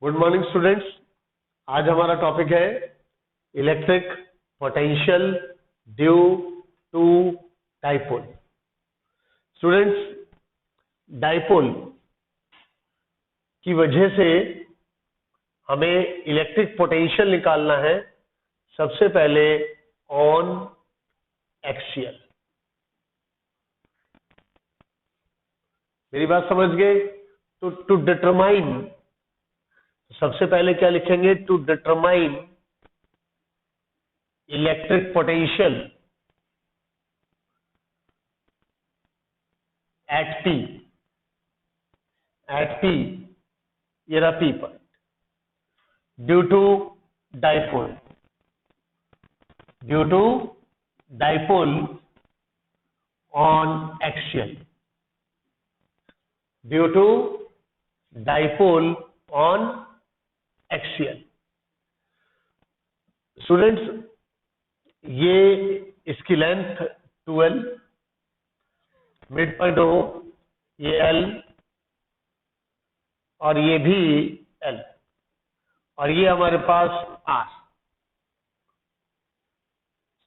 Good morning students. आज हमारा topic है electric potential due to dipole. Students, dipole की वजह से हमें इलेक्ट्रिक पोटेंशियल निकालना है। सबसे पहले ऑन एक्सियल। मेरी बात समझ गए? तो टू डिटरमाइन, सबसे पहले क्या लिखेंगे? To determine electric potential at P, ये रहा P point, due to dipole on axial, due to dipole on axial. Students, ये इसकी लेंथ 2L, मिड पॉइंट हो ये L और ये भी L, और ये हमारे पास R।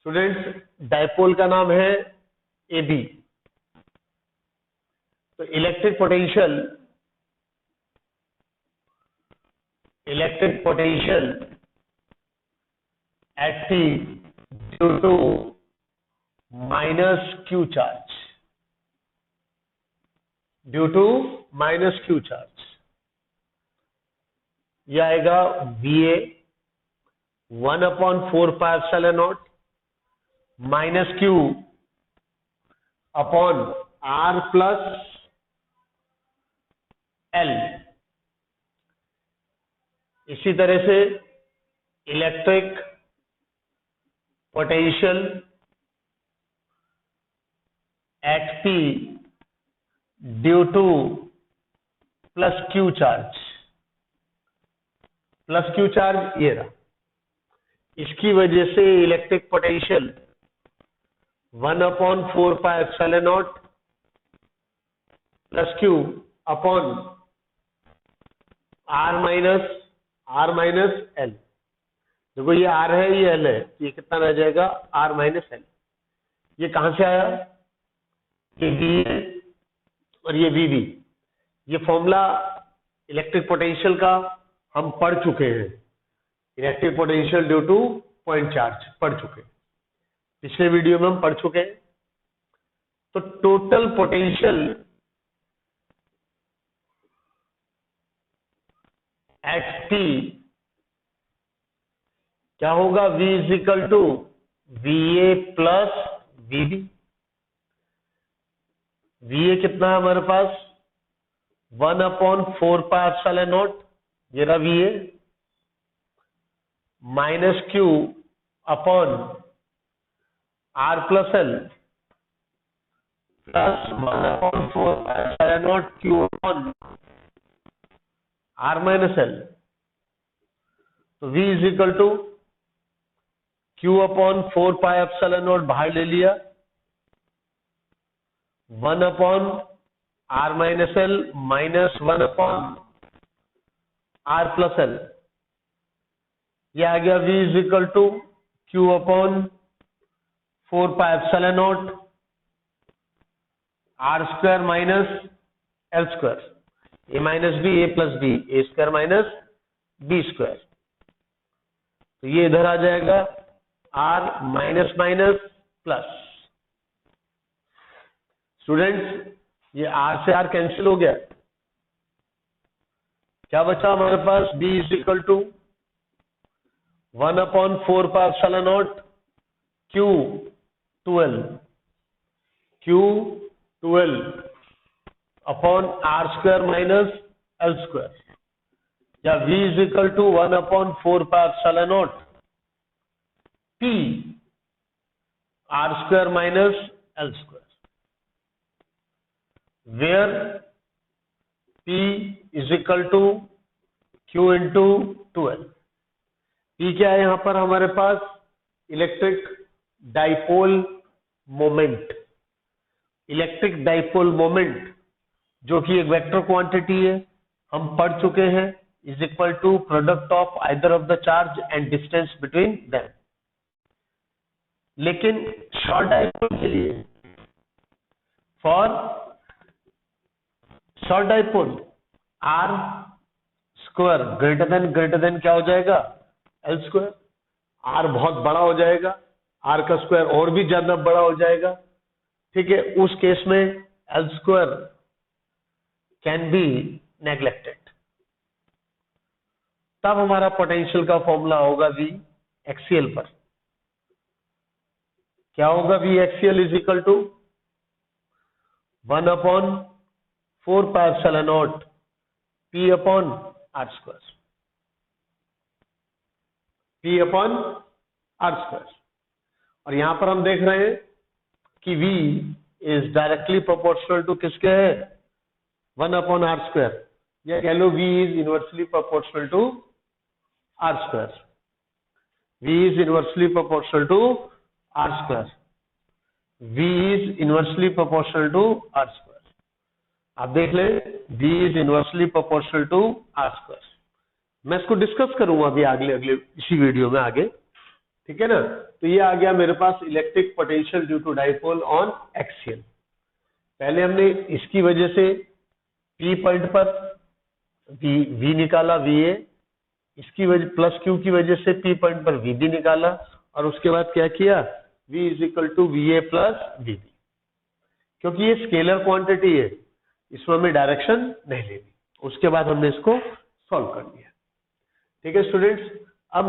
स्टूडेंट्स, डाइपोल का नाम है AB। तो electric potential at P due to minus Q charge, यह आएगा VA 1/4πε0 minus Q upon R plus L। इसी तरह से electric potential at P due to plus Q charge, ये रहा। इसकी वजह से electric potential 1/4πε0 plus Q upon R minus L। देखो ये R है, ये L है, ये कितना रह जाएगा? R minus L। ये कहां से आया? ये V और ये VB। ये फॉर्मूला इलेक्ट्रिक पोटेंशियल का हम पढ़ चुके हैं। Electric potential due two point charge पढ़ चुके हैं, पिछले वीडियो में हम पढ़ चुके हैं। तो टोटल पोटेंशियल एट P क्या होगा? V is equal to VA plus VB। VA कितना है हमारे पास? 1/4πε0, ये रहा VA, minus Q upon R plus L plus 1/4πε0 Q upon R minus L। तो V is equal to Q upon 4πε0 बाहर ले लिया, 1 upon R minus L minus 1 upon R plus L। ये आ गया V is equal to Q upon 4πε0 R square minus L square, A minus B, A plus B, A square minus B square. तो ये इधर आ जाएगा R minus minus plus. Students, ये R से R कैंसिल हो गया, क्या बचा हमारे पास? B is equal to 1/4πε0 Q 2L upon R square minus L square, या V is equal to 1/4πε0 P R square minus L square, where P is equal to Q into 2L। P क्या है यहां पर हमारे पास? Electric dipole moment. Electric dipole moment जो कि एक वेक्टर क्वांटिटी है, हम पढ़ चुके हैं is equal to product of either of the charge and distance between them. लेकिन शॉर्ट डाइपोल के लिए, for short dipole r square greater than क्या हो जाएगा, एल स्क्वायर. आर बहुत बड़ा हो जाएगा, आर का स्क्वायर और भी ज्यादा बड़ा हो जाएगा. ठीक है, उस केस में L square can be neglected. तब हमारा पोटेंशियल का फॉर्मूला होगा V एक्सियल पर. क्या होगा V axial is equal to 1/4πε0 P/r². P/r². और यहां पर हम देख रहे हैं कि V is directly proportional to किसके है, 1/r². या कह लो V is inversely proportional to r². V is inversely proportional to r². V is inversely proportional to r². आप देख ले, V is inversely proportional to r². मैं इसको डिस्कस करूंगा अभी अगले इसी वीडियो में आगे. ठीक है ना. तो ये आ गया मेरे पास electric potential due to dipole on axial. पहले हमने इसकी वजह से P पॉइंट पर V निकाला, VA. इसकी वजह प्लस क्यू की वजह से P पॉइंट पर VB निकाला. और उसके बाद क्या किया, V is equal to VA plus VB. क्योंकि ये स्केलर क्वांटिटी है, इसमें हमें डायरेक्शन नहीं लेनी. उसके बाद हमने इसको सॉल्व कर लिया. ठीक है स्टूडेंट्स. अब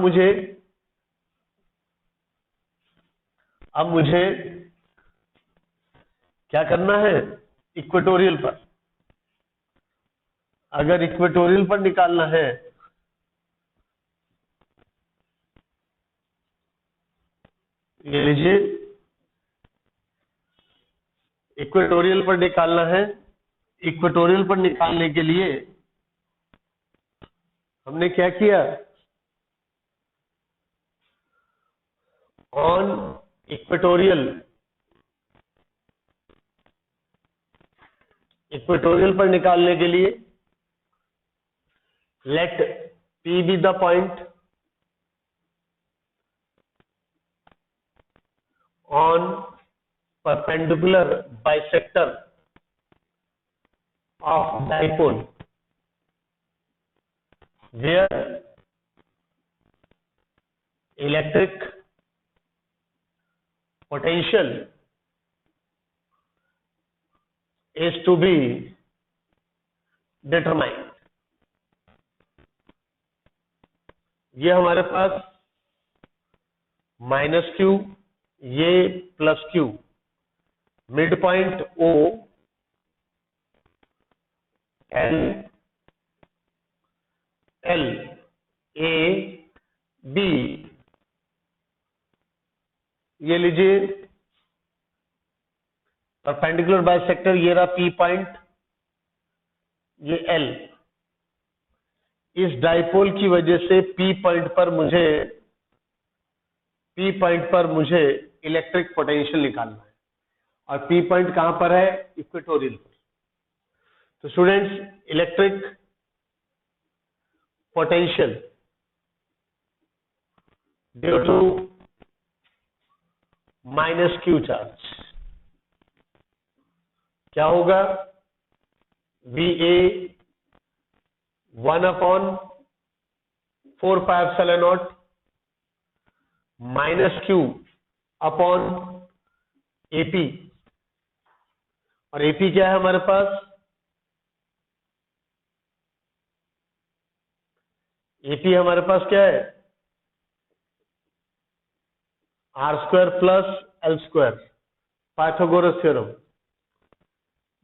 मुझे क्या करना है, इक्वेटोरियल पर. अगर इक्वेटोरियल पर निकालना है ये लीजिए, इक्वेटोरियल पर निकालना है. इक्वेटोरियल पर निकालने के लिए हमने क्या किया, ऑन इक्वेटोरियल पर निकालने के लिए let P be the point on perpendicular bisector of dipole where electric potential is to be determined. ये हमारे पास -q, ये +q, mid point O, L A B. ये लीजिए परपेंडिकुलर बाइसेक्टर, ये रहा P पॉइंट, ये L. इस डाइपोल की वजह से P पॉइंट पर मुझे इलेक्ट्रिक पोटेंशियल निकालना है. और P पॉइंट कहां पर है, इक्वेटोरियल पर. तो students, electric potential due to -q charge क्या होगा, VA 1/4πε0 -q अपॉन AP. और AP क्या है हमारे पास, AP हमारे पास क्या है, r² plus L², Pythagoras theorem.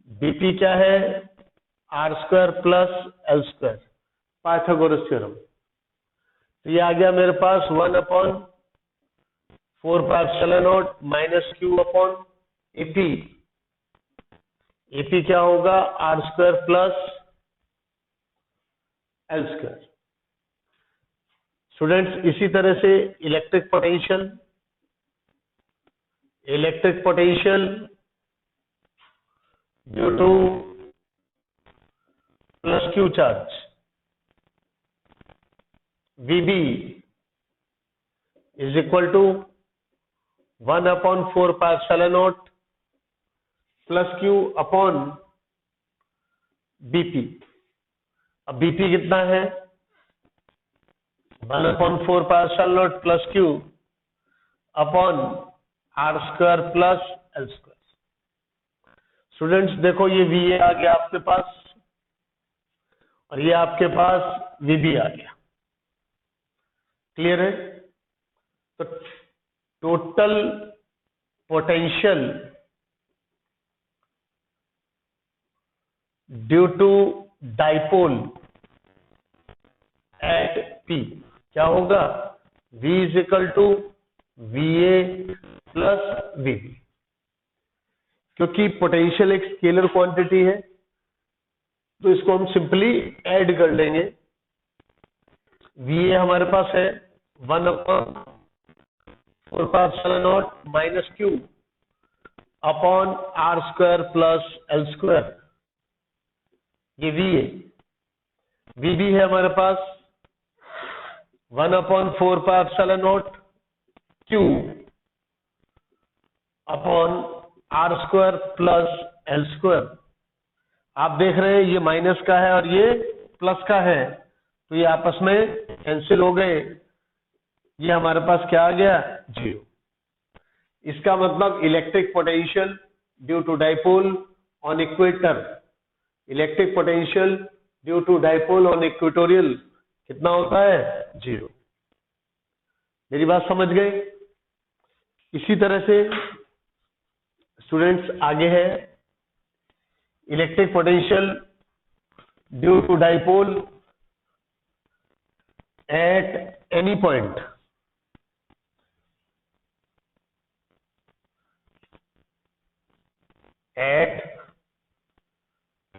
BP क्या है, r² plus L², Pythagoras theorem. तो ये आ गया मेरे पास 1/4πε0 -q अपॉन AP. AP क्या होगा, r² प्लस L². स्टूडेंट्स, इसी तरह से electric potential due to +q charge VB is equal to 1/4 pi epsilon naught plus Q upon BP। अब BP कितना है? 1/4 pi epsilon naught plus Q upon R² plus L²। Students देखो, ये VA आ गया आपके पास और ये आपके पास VB आ गया। क्लियर है? तो total potential due to dipole at P क्या होगा? V is equal to VA plus VB। क्योंकि पोटेंशियल एक स्केलर क्वांटिटी है तो इसको हम सिंपली ऐड कर लेंगे। VA हमारे पास है 1/4 pi epsilon naught minus Q upon R² plus L²। ये VA। VB है हमारे पास 1/4 pi epsilon not Q upon R² plus L²। आप देख रहे हैं ये माइनस का है और ये प्लस का है, तो ये आपस में कैंसिल हो गए। ये हमारे पास क्या आ गया? 0। इसका मतलब electric potential due to dipole on equator, electric potential due to dipole on equatorial कितना होता है? 0। मेरी बात समझ गए? इसी तरह से स्टूडेंट्स आगे है electric potential due to dipole at any point. At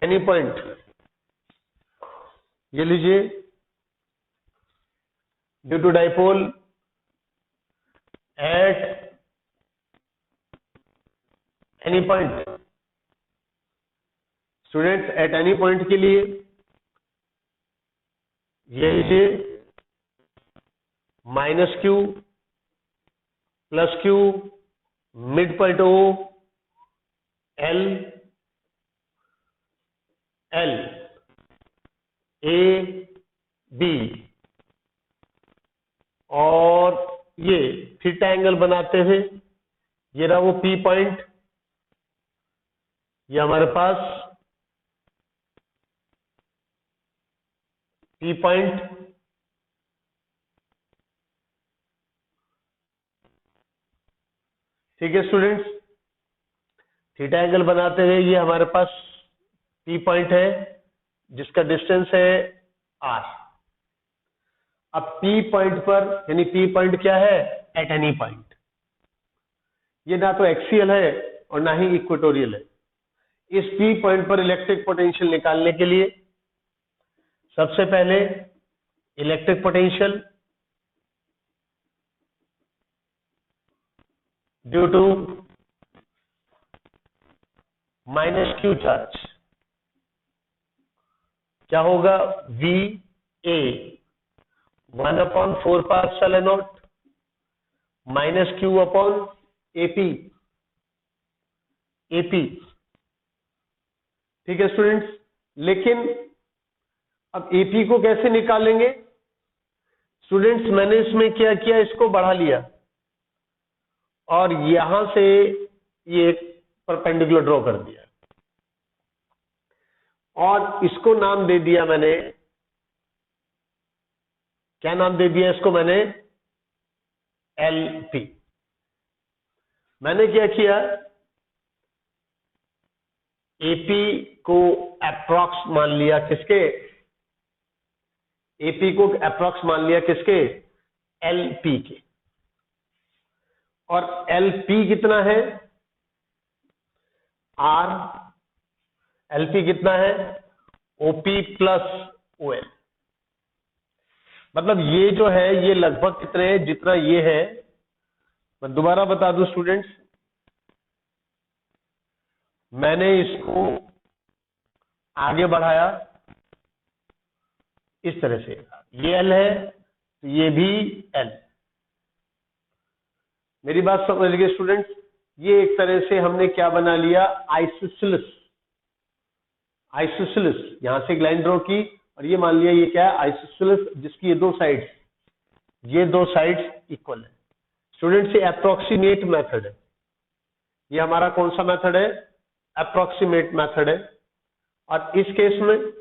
any point, ये लीजिए, due to dipole at any point. Students at any point के लिए ये लीजिए minus Q plus Q mid point O L L A B और ये theta angle बनाते हुए ये रहा वो P पॉइंट। ये हमारे पास P पॉइंट, ठीक है स्टूडेंट्स। थीटा एंगल बनाते हुए ये हमारे पास P पॉइंट है जिसका डिस्टेंस है R। अब P पॉइंट पर, यानी P पॉइंट क्या है? Eight any point. ये ना तो एक्सियल है और ना ही इक्वेटोरियल है। इस P पॉइंट पर इलेक्ट्रिक पोटेंशियल निकालने के लिए सबसे पहले electric potential due to minus Q charge क्या होगा? VA 1/4 pi epsilon naught minus Q upon AP। ठीक है स्टूडेंट्स। लेकिन अब AP को कैसे निकालेंगे? स्टूडेंट्स मैंने इसमें क्या किया, इसको बढ़ा लिया और यहां से ये एक परपेंडिकुलर ड्रॉ कर दिया और इसको नाम दे दिया मैंने, क्या नाम दे दिया इसको मैंने? LP। मैंने क्या किया, AP को अप्रॉक्स मान लिया किसके? AP को अप्रॉक्स मान लिया किसके? LP के। और LP कितना है? R। LP कितना है? OP plus OL। मतलब ये जो है ये लगभग कितने है? जितना ये है, मैं दोबारा बता दूं स्टूडेंट्स, मैंने इसको आगे बढ़ाया इस तरह से। ये L है, तो ये भी L। मेरी बात समझ गए स्टूडेंट्स? ये एक तरह से हमने क्या बना लिया, आइसोसेलेस। आइसोसेलेस, यहां से एक लाइन ड्रॉ की और ये मान लिया ये क्या है, आइसोसेलेस, जिसकी ये दो साइड्स इक्वल है। स्टूडेंट्स ये अप्रोक्सीमेट मेथड है। ये हमारा कौन सा मेथड है? अप्रोक्सीमेट मेथड है। और इस केस में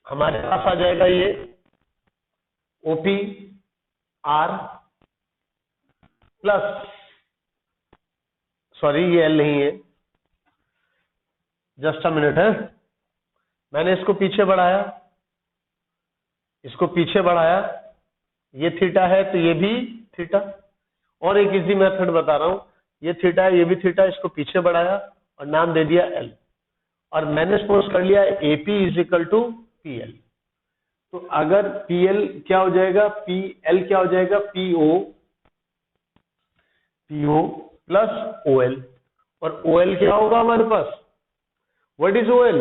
हमारे पास आ जाएगा ये OP R प्लस, सॉरी ये L नहीं है, जस्ट अ मिनट है, मैंने इसको पीछे बढ़ाया, ये थीटा है तो ये भी थीटा। और एक इजी मेथड बता रहा हूं, ये थीटा है ये भी थीटा, इसको पीछे बढ़ाया और नाम दे दिया L। और मैंने सपोज कर लिया AP is equal to PL। तो अगर PL क्या हो जाएगा, PL क्या हो जाएगा, PO प्लस OL। और OL क्या होगा हमारे पास, what is OL?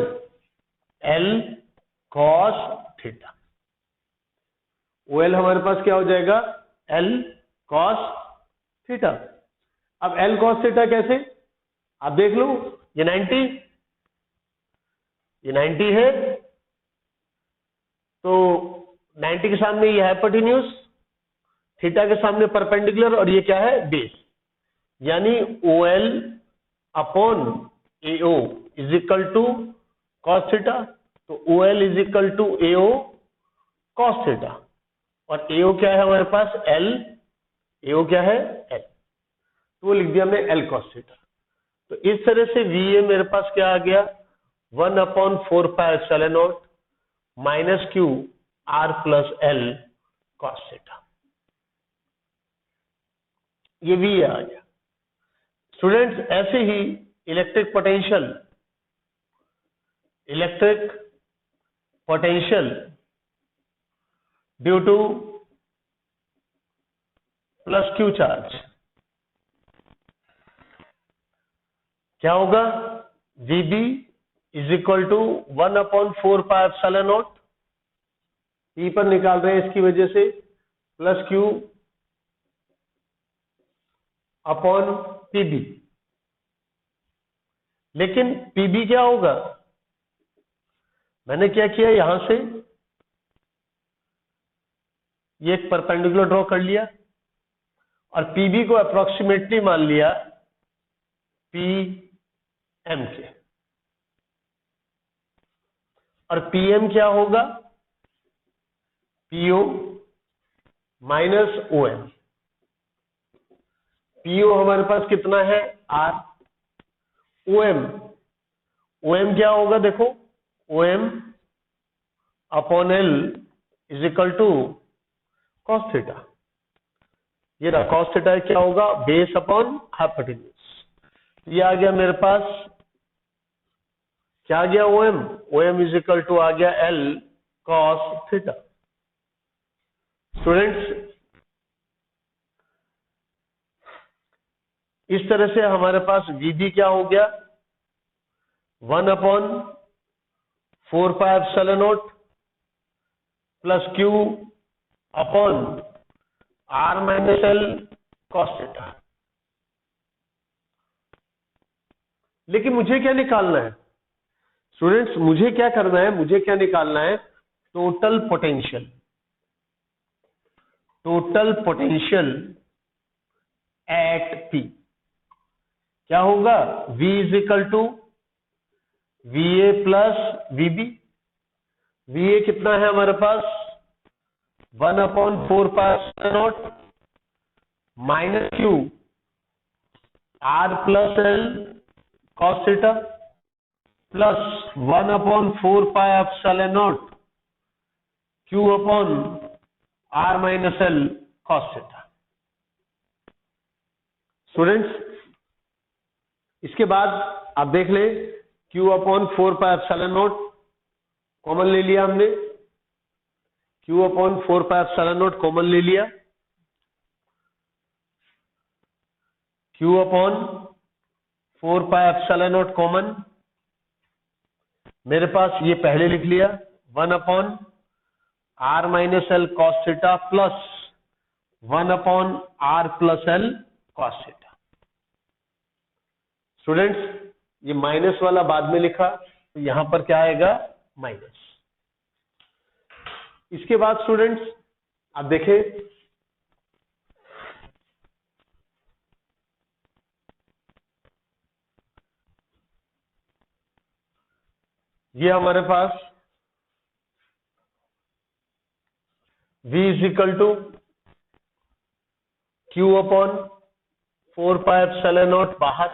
L cos theta. OL हमारे पास क्या हो जाएगा, L cos थीटा। अब L cos थीटा कैसे, आप देख लो, ये 90 है, तो 90 के सामने ये हाइपोटेन्यूज, थीटा के सामने परपेंडिकुलर, और ये क्या है, बेस। यानी OL upon AO is equal to cos theta. तो OL is equal to AO cos theta. और AO क्या है हमारे पास, L। AO क्या है, L। तो वो लिख दिया हमने L cos थीटा। तो इस तरह से VA मेरे पास क्या आ गया, 1/4πε0 minus Q R plus L cos theta. ये VA आ गया। स्टूडेंट्स ऐसे ही electric potential due to plus Q charge क्या होगा, VB is equal to 1/4πε0, P पर निकाल रहे हैं इसकी वजह से, प्लस Q अपॉन PB। लेकिन PB क्या होगा, मैंने क्या किया, यहां से ये एक परपेंडिकुलर ड्रॉ कर लिया और PB को अप्रोक्सीमेटली मान लिया PM के। और PM क्या होगा, PO माइनस OM। PO हमारे पास कितना है, R। OM क्या होगा, देखो, OM upon L is equal to cos theta. ये रहा cos थीटा क्या होगा, बेस अपॉन हाइपोटेन्यूज। ये आ गया मेरे पास, क्या आ गया, OM इज इक्वल टू आ गया L cos थीटा। स्टूडेंट्स इस तरह से हमारे पास VB क्या हो गया, 1/4πε0 plus Q upon R minus L cos theta. लेकिन मुझे क्या निकालना है स्टूडेंट्स, मुझे क्या करना है, मुझे क्या निकालना है, टोटल पोटेंशियल एट P। क्या होगा, V is equal to VA plus VB। VA कितना है हमारे पास, 1/4πε0 minus Q R plus L cos theta plus 1/4πε0 Q upon R minus L cos theta. Students इसके बाद आप देख ले, Q अपॉन 4πε0 कॉमन ले लिया हमने, Q अपॉन 4πε0 कॉमन ले लिया, Q अपॉन 4πε0 कॉमन, मेरे पास ये पहले लिख लिया 1/4πε0 R minus L cos theta plus 1/r plus L cos theta. Students ये माइनस वाला बाद में लिखा, तो यहां पर क्या आएगा माइनस। इसके बाद स्टूडेंट्स आप देखें, ये हमारे पास v is equal to Q upon 4πε0 बाहर,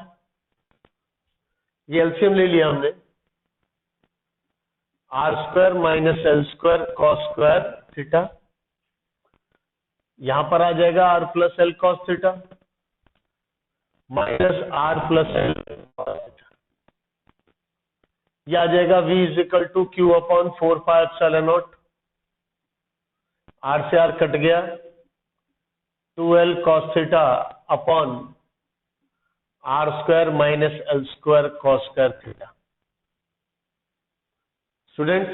ये एलसीएम ले लिया हमने, r² minus L square cos square theta, यहां पर आ जाएगा r plus L cos theta minus r plus L cos theta, यह आ जाएगा v is equal to Q upon 4πε0, r से r कट गया, 2l cos theta upon r² minus L square cos square theta. Students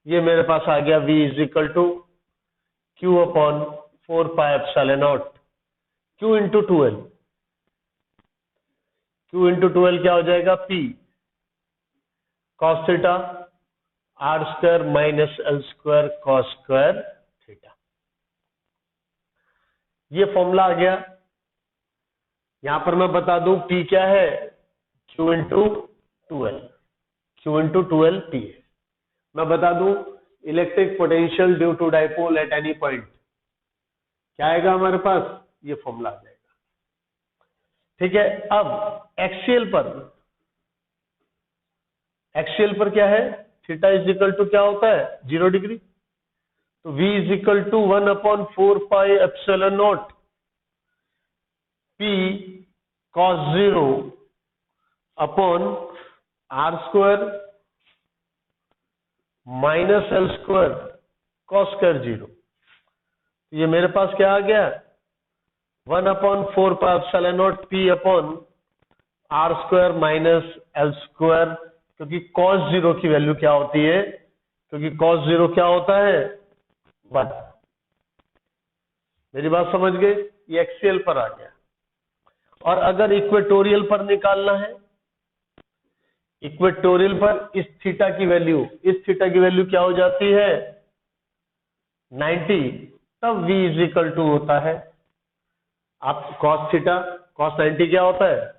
ये मेरे पास आ गया v is equal to Q upon 4πε0 q into 2l, q into 2l क्या हो जाएगा p cos theta r² minus L square cos square theta. ये formula आ गया। यहां पर मैं बता दूं p क्या है, q into 2l, q into 2l p है। मैं बता दूं electric potential due to dipole at any point क्या आएगा हमारे पास, ये फॉर्मूला आ जाएगा। ठीक है, अब एक्सियल पर क्या है, थीटा इज इक्वल टू क्या होता है 0 डिग्री, तो v is equal to 1/4πε0 p cos 0 अपॉन r² minus L square cos square 0। ये मेरे पास क्या आ गया 1/4πε0 p अपॉन r² माइनस एल स्क्वायर, क्योंकि cos 0 की वैल्यू क्या होती है, क्योंकि cos 0 क्या होता है 1। मेरी बात समझ गए, ये एक्सियल पर आ गया। और अगर इक्वेटोरियल पर निकालना है, इक्वेटोरियल पर इस थीटा की वैल्यू क्या हो जाती है 90, तब v इज इक्वल टू होता है, आप cos थीटा cos 90 क्या होता है,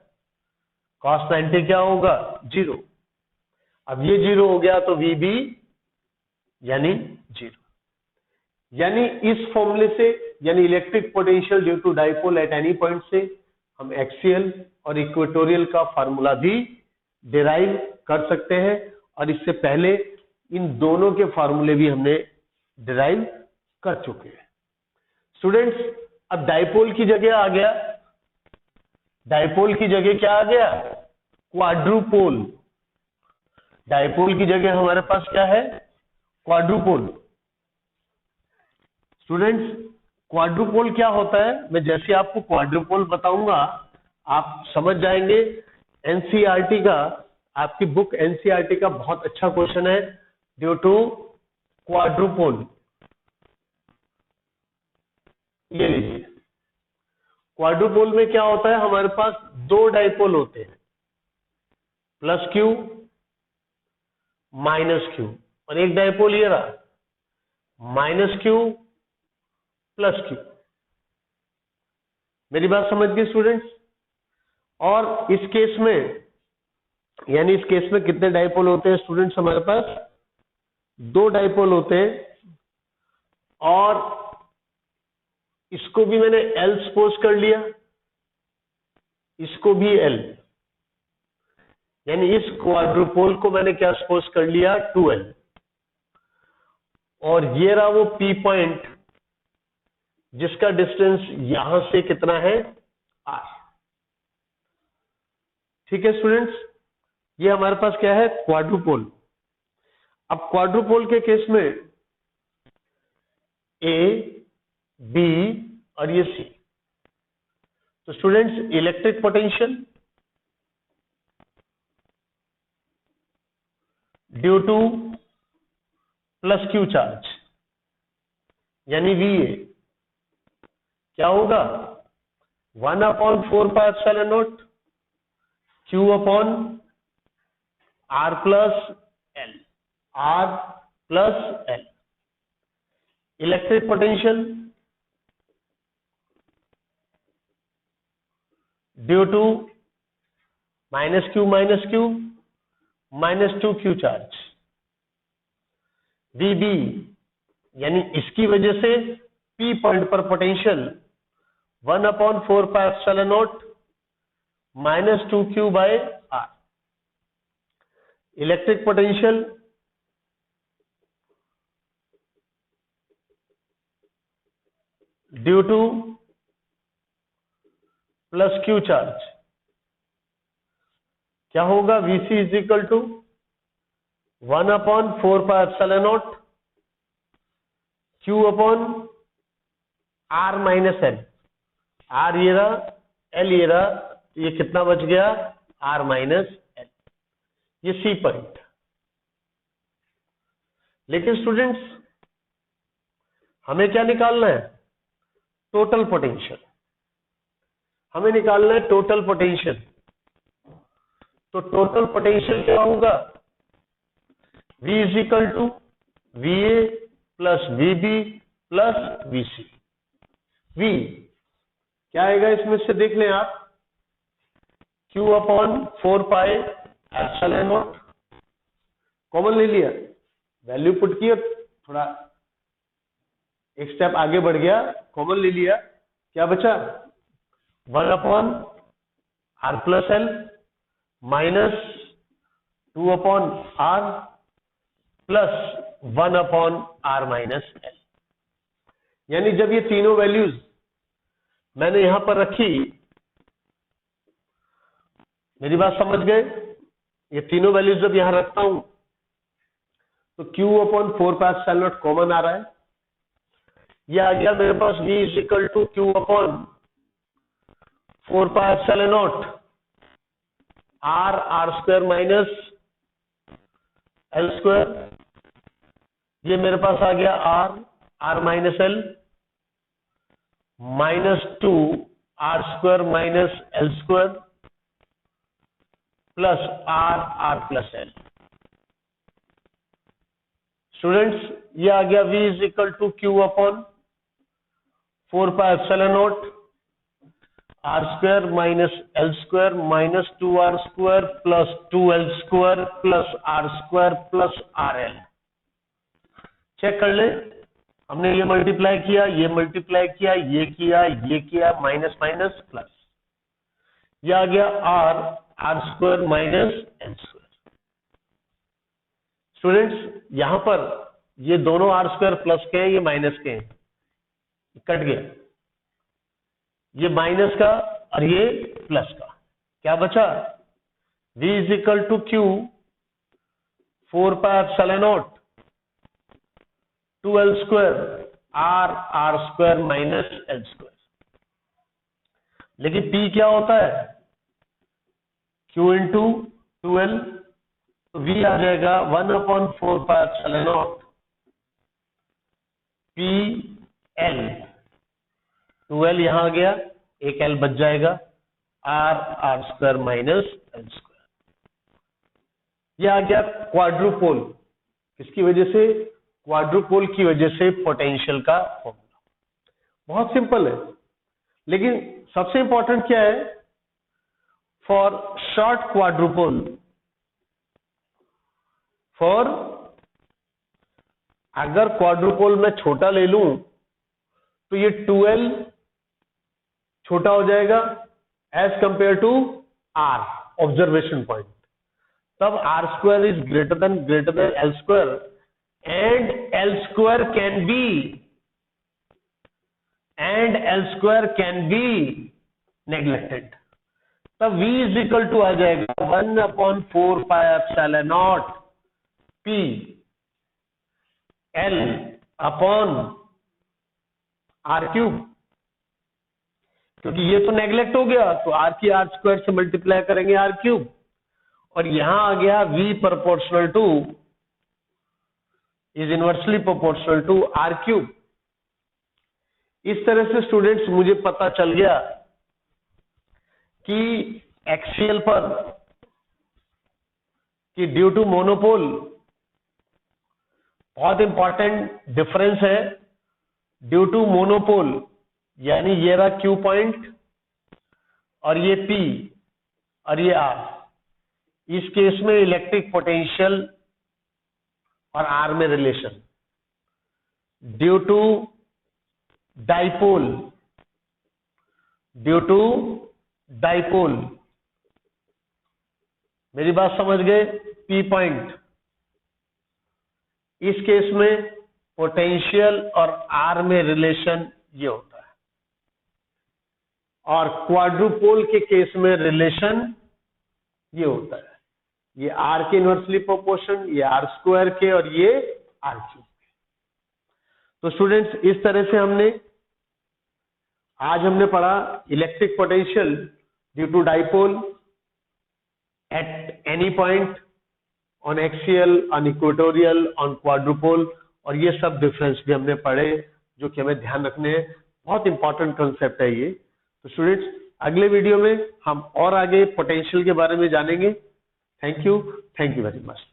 cos 90 क्या होगा 0। अब ये 0 हो गया तो v भी यानी 0। यानी इस फॉर्मूले से, यानी electric potential due to dipole at any point से हम एक्सियल और इक्वेटोरियल का फार्मूला भी डिराइव कर सकते हैं, और इससे पहले इन दोनों के फार्मूले भी हमने डिराइव कर चुके हैं। स्टूडेंट्स अब डाइपोल की जगह आ गया, डाइपोल की जगह क्या आ गया क्वाड्रुपोल। डाइपोल की जगह हमारे पास क्या है क्वाड्रुपोल। स्टूडेंट्स क्वाड्रुपोल क्या होता है, मैं जैसे आपको क्वाड्रुपोल बताऊंगा आप समझ जाएंगे। एनसीईआरटी का, आपकी बुक एनसीईआरटी का बहुत अच्छा क्वेश्चन है ड्यू टू क्वाड्रुपोल। ये लीजिए, क्वाड्रुपोल में क्या होता है, हमारे पास 2 डाइपोल होते हैं, प्लस क्यू माइनस क्यू, और एक डाइपोल ये रहा माइनस क्यू प्लस क्यू। मेरी बात समझ गए स्टूडेंट्स। और इस केस में, यानी इस केस में कितने डाइपोल होते हैं स्टूडेंट्स, हमारे पास 2 डाइपोल होते हैं, और इसको भी मैंने L सपोज कर लिया, इसको भी L, यानी इस क्वाड्रुपोल को मैंने क्या सपोज कर लिया 2L, और ये रहा वो P पॉइंट जिसका डिस्टेंस यहां से कितना है R। ठीक है स्टूडेंट्स, ये हमारे पास क्या है क्वाड्रुपोल। अब क्वाड्रुपोल के केस में A, B और ये C, तो students electric potential due to plus Q charge, यानी VA क्या होगा 1/4πε0 Q upon R plus L, R plus L। Electric potential due to -Q -2Q charge. VB यानी इसकी वजह से P पॉइंट पर potential 1/4πε0 -2Q/R। Electric potential due to plus Q charge क्या होगा VC is equal to 1/4πε0 Q upon R minus L। R ये रहा, L ये रहा, ये कितना बच गया R माइनस L। ये C पॉइंट। लेकिन स्टूडेंट्स हमें क्या निकालना है टोटल पोटेंशियल। हमें निकालना है टोटल पोटेंशियल। तो टोटल पोटेंशियल क्या होगा V is equal to VA plus VB plus VC। V क्या आएगा इसमें से देख लें आप, Q अपॉन 4πε0 कॉमन ले लिया, वैल्यू पुट किया, थोड़ा एक स्टेप आगे बढ़ गया, कॉमन ले लिया, क्या बचा 1/R plus L minus 2/R plus 1/R minus L। यानी जब ये तीनों वैल्यूज मैंने यहां पर रखी, मेरी बात समझ गए, ये तीनों वैल्यूज जब यहां रखता हूं तो Q अपॉन 4πε0 कॉमन आ रहा है। ये आ गया मेरे पास V is equal to Q upon 4πε0 R square minus L square. ये मेरे पास आ गया R minus L -2 R square minus L square plus R plus L। Students ये आ गया V is equal to Q upon 4πε0 R square minus L square minus 2R square plus 2L square plus R square plus RL। Check कर ले, हमने ये multiply किया, ये multiply किया, ये किया, माइनस माइनस प्लस, ये आ गया R square minus L square. Students यहां पर ये दोनों R स्क्वायर प्लस के हैं, ये माइनस के हैं, कट गया, ये माइनस का और ये प्लस का, क्या बचा V is equal to Q 4πε0 2L square R square minus L square. लेकिन P क्या होता है Q इंटू 2L, तो V आ जाएगा 1/4πε0 PL, 2L यहां आ गया, एक L बच जाएगा, R square minus L square. यह आ गया क्वाड्रुपोल। किसकी वजह से? क्वाड्रुपोल की वजह से पोटेंशियल का फॉर्मूला। बहुत सिंपल है, लेकिन सबसे इंपॉर्टेंट क्या है, फॉर शॉर्ट क्वाड्रुपोल, फॉर अगर क्वाड्रुपोल में छोटा ले लूं तो ये 2L छोटा हो जाएगा as compare to R, observation point. तब R square is greater than L square and L square can be neglected. तब V इज इक्वल टू आ जाएगा 1/4πε0 P L upon R cube, क्योंकि ये तो नेग्लेक्ट हो गया, तो R की R स्क्वायर से मल्टीप्लाई करेंगे R क्यूब, और यहां आ गया V proportional to is inversely proportional to R cube. इस तरह से स्टूडेंट्स मुझे पता चल गया कि एक्सियल पर कि ड्यू टू मोनोपोल बहुत इंपॉर्टेंट डिफरेंस है। ड्यू टू मोनोपोल यानी ये रहा Q पॉइंट और ये P और ये R, इस केस में इलेक्ट्रिक पोटेंशियल और R में relation. Due to dipole, due to dipole, मेरी बात समझ गए? P पॉइंट, इस केस में पोटेंशियल और R में रिलेशन ये होता है, और क्वाड्रुपोल के केस में रिलेशन ये होता है, ये R के इनवर्सली प्रोपोर्शन, ये R स्क्वायर के और ये R क्यूब के। तो स्टूडेंट्स इस तरह से आज हमने पढ़ा electric potential due to dipole at any point on axial, on equatorial, on quadrupole, और ये सब डिफरेंस भी हमने पढ़े जो कि हमें ध्यान रखने हैं। बहुत इंपॉर्टेंट कंसेप्ट है ये। तो स्टूडेंट्स अगले वीडियो में हम और आगे पोटेंशियल के बारे में जानेंगे। Thank you very much.